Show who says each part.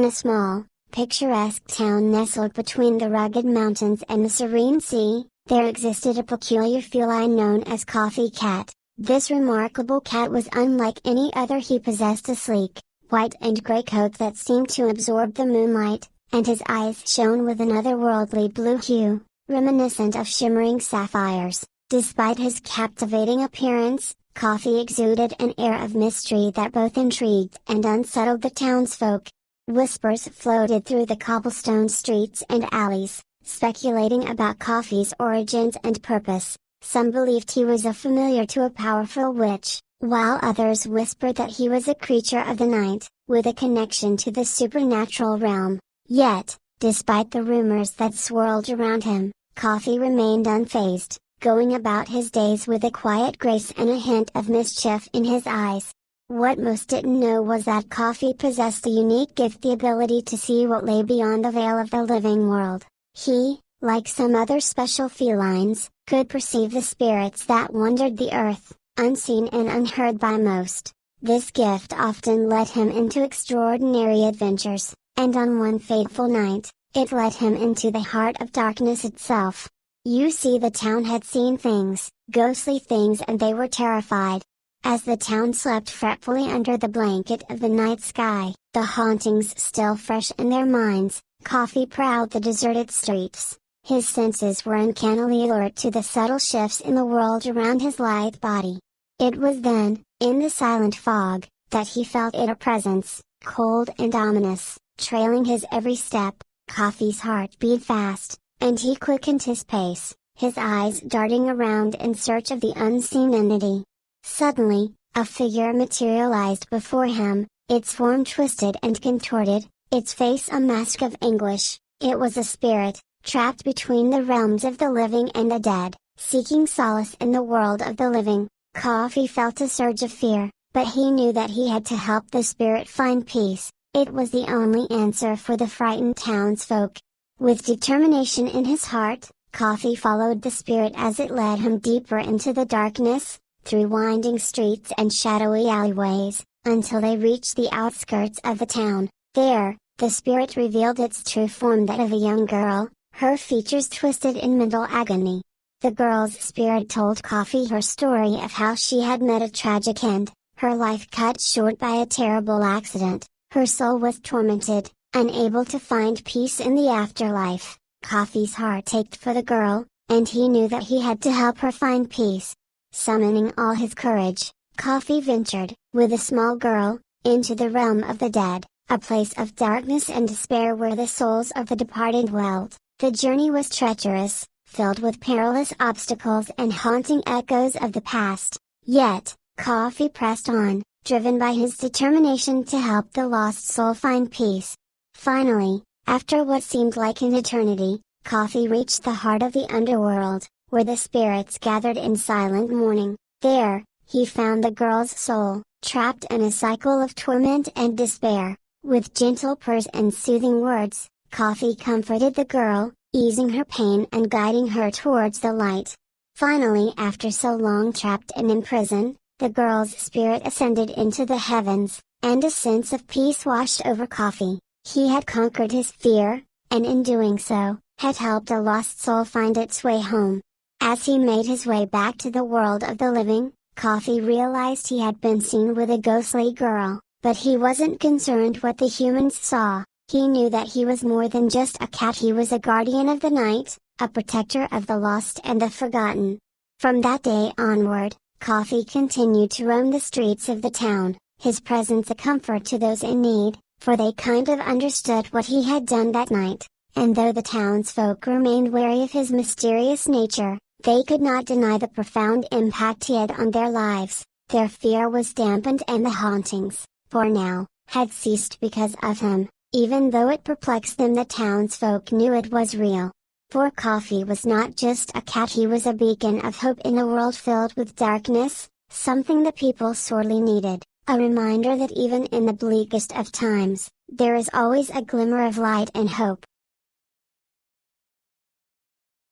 Speaker 1: In a small, picturesque town nestled between the rugged mountains and the serene sea, there existed a peculiar feline known as Coffee Cat. This remarkable cat was unlike any other. He possessed a sleek, white and gray coat that seemed to absorb the moonlight, and his eyes shone with an otherworldly blue hue, reminiscent of shimmering sapphires. Despite his captivating appearance, Coffee exuded an air of mystery that both intrigued and unsettled the townsfolk. Whispers floated through the cobblestone streets and alleys, speculating about Coffee's origins and purpose. Some believed he was a familiar to a powerful witch, while others whispered that he was a creature of the night, with a connection to the supernatural realm. Yet, despite the rumors that swirled around him, Coffee remained unfazed, going about his days with a quiet grace and a hint of mischief in his eyes. What most didn't know was that Coffee possessed a unique gift, the ability to see what lay beyond the veil of the living world. He, like some other special felines, could perceive the spirits that wandered the earth, unseen and unheard by most. This gift often led him into extraordinary adventures, and on one fateful night, it led him into the heart of darkness itself. You see, the town had seen things, ghostly things, and they were terrified. As the town slept fretfully under the blanket of the night sky, the hauntings still fresh in their minds, Coffee prowled the deserted streets. His senses were uncannily alert to the subtle shifts in the world around his lithe body. It was then, in the silent fog, that he felt a presence, cold and ominous, trailing his every step. Coffee's heart beat fast, and he quickened his pace, his eyes darting around in search of the unseen entity. Suddenly, a figure materialized before him, its form twisted and contorted, its face a mask of anguish. It was a spirit, trapped between the realms of the living and the dead, seeking solace in the world of the living. Coffee felt a surge of fear, but he knew that he had to help the spirit find peace. It was the only answer for the frightened townsfolk. With determination in his heart, Coffee followed the spirit as it led him deeper into the darkness, through winding streets and shadowy alleyways, until they reached the outskirts of the town. There, the spirit revealed its true form, that of a young girl, her features twisted in mental agony. The girl's spirit told Coffee her story of how she had met a tragic end, her life cut short by a terrible accident. Her soul was tormented, unable to find peace in the afterlife. Coffee's heart ached for the girl, and he knew that he had to help her find peace. Summoning all his courage, Coffee ventured, with the small girl, into the realm of the dead, a place of darkness and despair where the souls of the departed dwelled. The journey was treacherous, filled with perilous obstacles and haunting echoes of the past. Yet, Coffee pressed on, driven by his determination to help the lost soul find peace. Finally, after what seemed like an eternity, Coffee reached the heart of the underworld, where the spirits gathered in silent mourning. There, he found the girl's soul, trapped in a cycle of torment and despair. With gentle prayers and soothing words, Coffee comforted the girl, easing her pain and guiding her towards the light. Finally, after so long trapped and imprisoned, the girl's spirit ascended into the heavens, and a sense of peace washed over Coffee. He had conquered his fear, and in doing so, had helped a lost soul find its way home. As he made his way back to the world of the living, Coffee realized he had been seen with a ghostly girl, but he wasn't concerned what the humans saw. He knew that he was more than just a cat. He was a guardian of the night, a protector of the lost and the forgotten. From that day onward, Coffee continued to roam the streets of the town, his presence a comfort to those in need, for they kind of understood what he had done that night, and though the townsfolk remained wary of his mysterious nature, they could not deny the profound impact he had on their lives. Their fear was dampened and the hauntings, for now, had ceased because of him. Even though it perplexed them, the townsfolk knew it was real. For Coffee was not just a cat, he was a beacon of hope in a world filled with darkness, something the people sorely needed, a reminder that even in the bleakest of times, there is always a glimmer of light and hope.